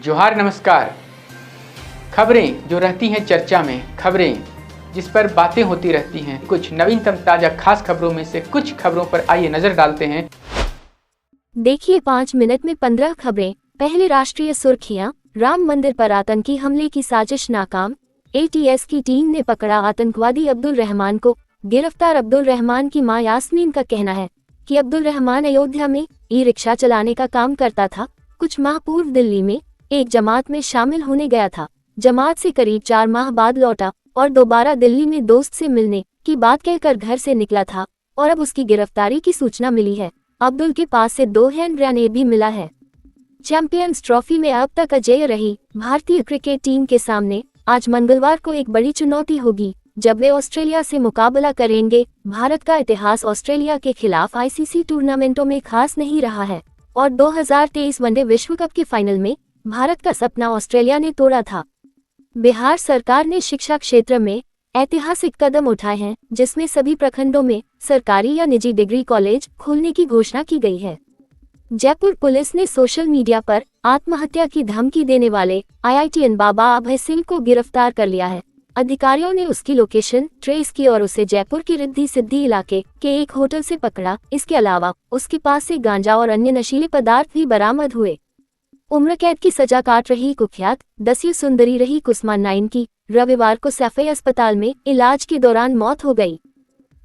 जोहार नमस्कार। खबरें जो रहती हैं चर्चा में, खबरें जिस पर बातें होती रहती हैं, कुछ नवीनतम ताजा खास खबरों में से कुछ खबरों पर आइए नजर डालते हैं। देखिए 5 मिनट में 15 खबरें। पहले राष्ट्रीय सुर्खियां। राम मंदिर पर आतंकी हमले की साजिश नाकाम। एटीएस की टीम ने पकड़ा आतंकवादी अब्दुल रहमान को। गिरफ्तार अब्दुल रहमान की मां यास्मीन का कहना है कि अब्दुल रहमान अयोध्या में ई रिक्शा चलाने का काम करता था। कुछ माह पूर्व दिल्ली में एक जमात में शामिल होने गया था। जमात से करीब 4 माह बाद लौटा और दोबारा दिल्ली में दोस्त से मिलने की बात कहकर घर से निकला था और अब उसकी गिरफ्तारी की सूचना मिली है। अब्दुल के पास से 2 हैंड ग्रेनेड भी मिला है। चैंपियंस ट्रॉफी में अब तक अजेय रही भारतीय क्रिकेट टीम के सामने आज मंगलवार को एक बड़ी चुनौती होगी जब वे ऑस्ट्रेलिया से मुकाबला करेंगे। भारत का इतिहास ऑस्ट्रेलिया के खिलाफ आईसीसी टूर्नामेंटों में खास नहीं रहा है और 2023 वनडे विश्व कप के फाइनल में भारत का सपना ऑस्ट्रेलिया ने तोड़ा था। बिहार सरकार ने शिक्षा क्षेत्र में ऐतिहासिक कदम उठाए हैं, जिसमें सभी प्रखंडों में सरकारी या निजी डिग्री कॉलेज खोलने की घोषणा की गई है। जयपुर पुलिस ने सोशल मीडिया पर आत्महत्या की धमकी देने वाले IITian बाबा अभय सिंह को गिरफ्तार कर लिया है। अधिकारियों ने उसकी लोकेशन ट्रेस की और उसे जयपुर के रिद्धि सिद्धि इलाके के एक होटल से पकड़ा। इसके अलावा उसके पास से गांजा और अन्य नशीले पदार्थ भी बरामद हुए। उम्र कैद की सजा काट रही कुख्यात 10वीं सुंदरी रही कुसुमा नाइन की रविवार को सैफई अस्पताल में इलाज के दौरान मौत हो गई।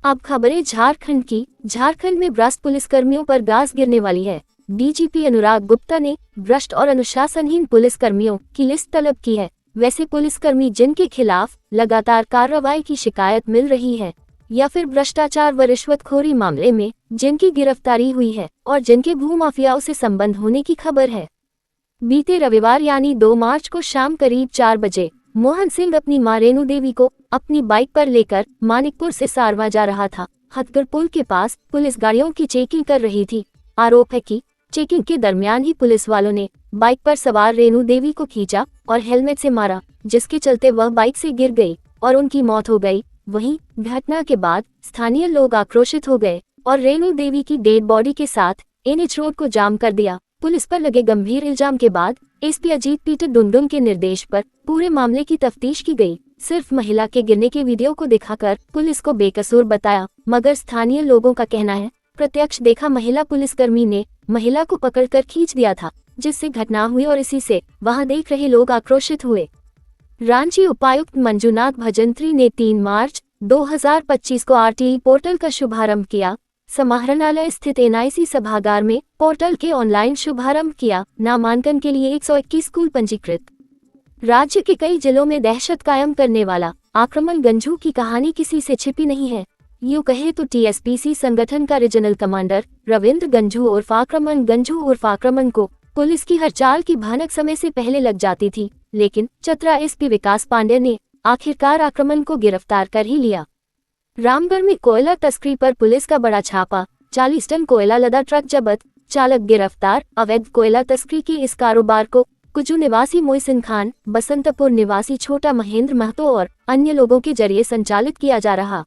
अब खबरें झारखंड की। झारखंड में भ्रष्ट पुलिसकर्मियों पर गाज गिरने वाली है। डीजीपी अनुराग गुप्ता ने भ्रष्ट और अनुशासनहीन पुलिसकर्मियों की लिस्ट तलब की है। वैसे पुलिसकर्मी जिनके खिलाफ लगातार कार्रवाई की शिकायत मिल रही है या फिर भ्रष्टाचार व रिश्वतखोरी मामले में जिनकी गिरफ्तारी हुई है और जिनके भूमाफियाओं से संबंध होने की खबर है। बीते रविवार यानी 2 मार्च को शाम करीब 4 बजे मोहन सिंह अपनी मां रेणु देवी को अपनी बाइक पर लेकर मानिकपुर से सारवा जा रहा था। हथगढ़ पुल के पास पुलिस गाड़ियों की चेकिंग कर रही थी। आरोप है कि चेकिंग के दरमियान ही पुलिस वालों ने बाइक पर सवार रेणु देवी को खींचा और हेलमेट से मारा, जिसके चलते वह बाइक से गिर गई और उनकी मौत हो गई। वहीं घटना के बाद स्थानीय लोग आक्रोशित हो गए और रेणु देवी की डेड बॉडी के साथ NH रोड को जाम कर दिया। पुलिस पर लगे गंभीर इल्जाम के बाद एसपी अजीत पीटर डुनडुन के निर्देश पर पूरे मामले की तफ्तीश की गई। सिर्फ महिला के गिरने के वीडियो को दिखाकर पुलिस को बेकसूर बताया, मगर स्थानीय लोगों का कहना है प्रत्यक्ष देखा महिला पुलिसकर्मी ने महिला को पकड़कर खींच दिया था, जिससे घटना हुई और इसी से वहां देख रहे लोग आक्रोशित हुए। रांची उपायुक्त मंजुनाथ भजंत्री ने 3 मार्च 2025 को RTE पोर्टल का शुभारंभ किया। समाहरणालय स्थित NIC सभागार में पोर्टल के ऑनलाइन शुभारंभ किया। नामांकन के लिए 121 स्कूल पंजीकृत। राज्य के कई जिलों में दहशत कायम करने वाला आक्रमण गंजू की कहानी किसी से छिपी नहीं है। यूं कहे तो TSPC संगठन का रीजनल कमांडर रविंद्र गंजू उर्फ आक्रमण गंजू उर्फ आक्रमण को पुलिस की हर चाल की भनक समय से पहले लग जाती थी, लेकिन चतरा SP विकास पांडे ने आखिरकार आक्रमण को गिरफ्तार कर ही लिया। रामगढ़ में कोयला तस्करी पर पुलिस का बड़ा छापा। 40 टन कोयला लदा ट्रक जब्त, चालक गिरफ्तार। अवैध कोयला तस्करी के इस कारोबार को कुजू निवासी मोहसिन खान, बसंतपुर निवासी छोटा महेंद्र महतो और अन्य लोगों के जरिए संचालित किया जा रहा।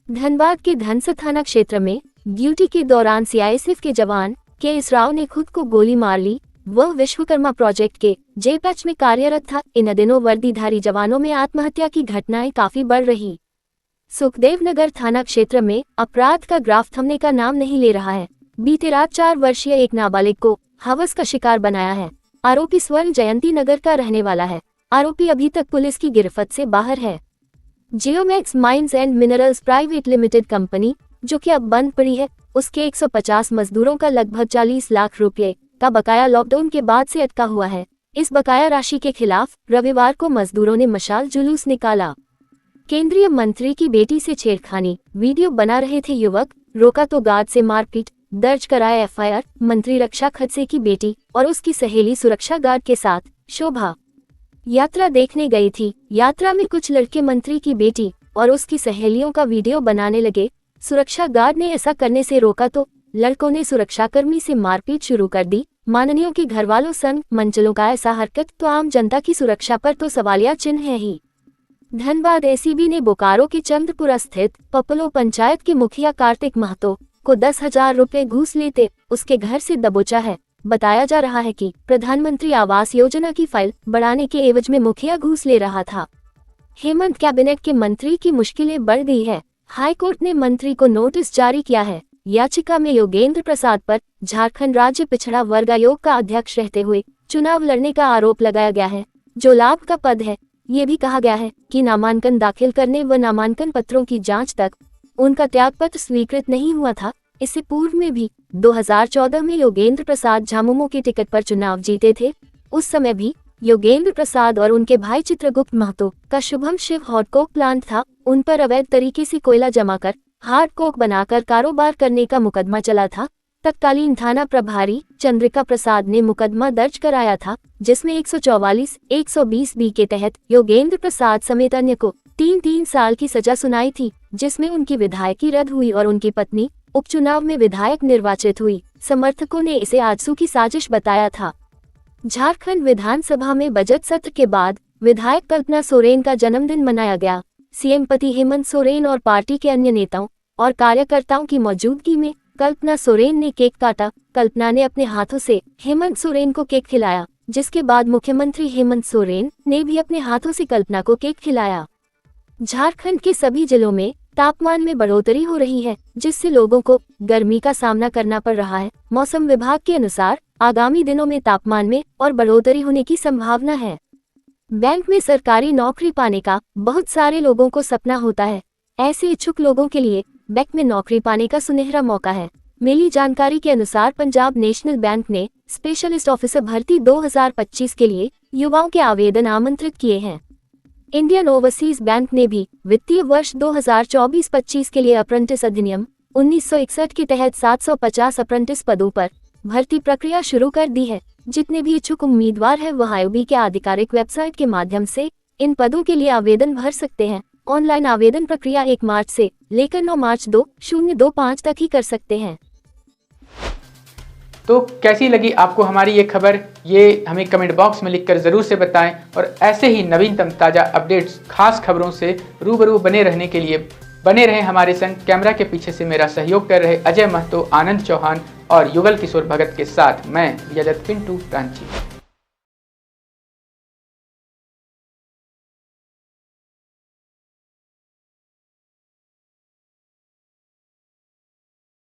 धनबाद के धनसा थाना क्षेत्र में ड्यूटी के दौरान CISF के जवान KS राव ने खुद को गोली मार ली। वह विश्वकर्मा प्रोजेक्ट के J पैच में कार्यरत था। इन दिनों वर्दीधारी जवानों में आत्महत्या की घटनाएं काफी बढ़ रही। सुखदेव नगर थाना क्षेत्र में अपराध का ग्राफ थमने का नाम नहीं ले रहा है। बीते रात 4 वर्षीय एक नाबालिग को हवस का शिकार बनाया है। आरोपी स्वर्ण जयंती नगर का रहने वाला है। आरोपी अभी तक पुलिस की गिरफ्त से बाहर है। Geomax mines and minerals private limited company, जो कि अब बंद पड़ी है, उसके 150 मजदूरों का लगभग 40 लाख रुपए का बकाया लॉकडाउन के बाद से अटका हुआ है। इस बकाया राशि के खिलाफ रविवार को मजदूरों ने मशाल जुलूस निकाला। केंद्रीय मंत्री की बेटी से छेड़खानी, वीडियो बना रहे थे युवक, रोका तो गार्ड से मारपीट, दर्ज कराया FIR। मंत्री रक्षा खडसे की बेटी और उसकी सहेली सुरक्षा गार्ड के साथ शोभा यात्रा देखने गई थी। यात्रा में कुछ लड़के मंत्री की बेटी और उसकी सहेलियों का वीडियो बनाने लगे। सुरक्षा गार्ड ने ऐसा करने से रोका तो लड़कों ने सुरक्षाकर्मी से मारपीट शुरू कर दी। माननीयों के घरवालों संग मंचलों का ऐसा हरकत तो आम जनता की सुरक्षा पर तो सवालिया चिन्ह है ही। धनबाद ACB ने बोकारो के चंद्रपुरा स्थित पपलो पंचायत के मुखिया कार्तिक महतो को 10,000 रुपए घूस लेते उसके घर से दबोचा है। बताया जा रहा है कि प्रधानमंत्री आवास योजना की फाइल बढ़ाने के एवज में मुखिया घूस ले रहा था। हेमंत कैबिनेट के मंत्री की मुश्किलें बढ़ गई है। हाईकोर्ट ने मंत्री को नोटिस जारी किया है। याचिका में योगेंद्र प्रसाद पर झारखंड राज्य पिछड़ा वर्ग आयोग का अध्यक्ष रहते हुए चुनाव लड़ने का आरोप लगाया गया है, जो लाभ का पद है। ये भी कहा गया है कि नामांकन दाखिल करने व नामांकन पत्रों की जांच तक उनका त्यागपत्र स्वीकृत नहीं हुआ था। इससे पूर्व में भी 2014 में योगेंद्र प्रसाद झामुमो के टिकट पर चुनाव जीते थे। उस समय भी योगेंद्र प्रसाद और उनके भाई चित्रगुप्त महतो का Shubham Shiv hot coke plant था। उन पर अवैध तरीके से कोयला जमा कर हार्ड कोक बनाकर कारोबार करने का मुकदमा चला था। तत्कालीन थाना प्रभारी चंद्रिका प्रसाद ने मुकदमा दर्ज कराया था, जिसमें 144, 120 बी के तहत योगेंद्र प्रसाद समेत अन्य को 3 साल की सजा सुनाई थी, जिसमें उनकी विधायकी रद्द हुई और उनकी पत्नी उपचुनाव में विधायक निर्वाचित हुई। समर्थकों ने इसे आजसू की साजिश बताया था। झारखंड विधानसभा में बजट सत्र के बाद विधायक कल्पना सोरेन का जन्मदिन मनाया गया। सीएम पति हेमंत सोरेन और पार्टी के अन्य नेताओं और कार्यकर्ताओं की मौजूदगी में कल्पना सोरेन ने केक काटा। कल्पना ने अपने हाथों से हेमंत सोरेन को केक खिलाया, जिसके बाद मुख्यमंत्री हेमंत सोरेन ने भी अपने हाथों से कल्पना को केक खिलाया। झारखंड के सभी जिलों में तापमान में बढ़ोतरी हो रही है, जिससे लोगों को गर्मी का सामना करना पड़ रहा है। मौसम विभाग के अनुसार आगामी दिनों में तापमान में और बढ़ोतरी होने की संभावना है। बैंक में सरकारी नौकरी पाने का बहुत सारे लोगों को सपना होता है। ऐसे इच्छुक लोगों के लिए बैंक में नौकरी पाने का सुनहरा मौका है। मिली जानकारी के अनुसार पंजाब नेशनल बैंक ने स्पेशलिस्ट ऑफिसर भर्ती 2025 के लिए युवाओं के आवेदन आमंत्रित किए हैं। इंडियन ओवरसीज बैंक ने भी वित्तीय वर्ष 2024-25 के लिए अप्रेंटिस अधिनियम 1961 के तहत 750 अप्रेंटिस पदों पर भर्ती प्रक्रिया शुरू कर दी है। जितने भी इच्छुक उम्मीदवार हैं वह आईओबी के आधिकारिक वेबसाइट के माध्यम से इन पदों के लिए आवेदन भर सकते हैं। ऑनलाइन आवेदन प्रक्रिया 1 मार्च से लेकर 9 मार्च 2025 तक ही कर सकते हैं। तो कैसी लगी आपको हमारी ये खबर, ये हमें कमेंट बॉक्स में लिखकर ज़रूर से बताएं। और ऐसे ही नवीनतम ताज़ा अपडेट्स, खास खबरों से रूबरू बने रहने के लिए बने रहें हमारे संग। कैमरा के पीछे से मेरा सहयोग कर रहे अजय महतो, आनंद चौहान और युगल किशोर भगत के साथ मैं विजय दत्त पिंटू रांची।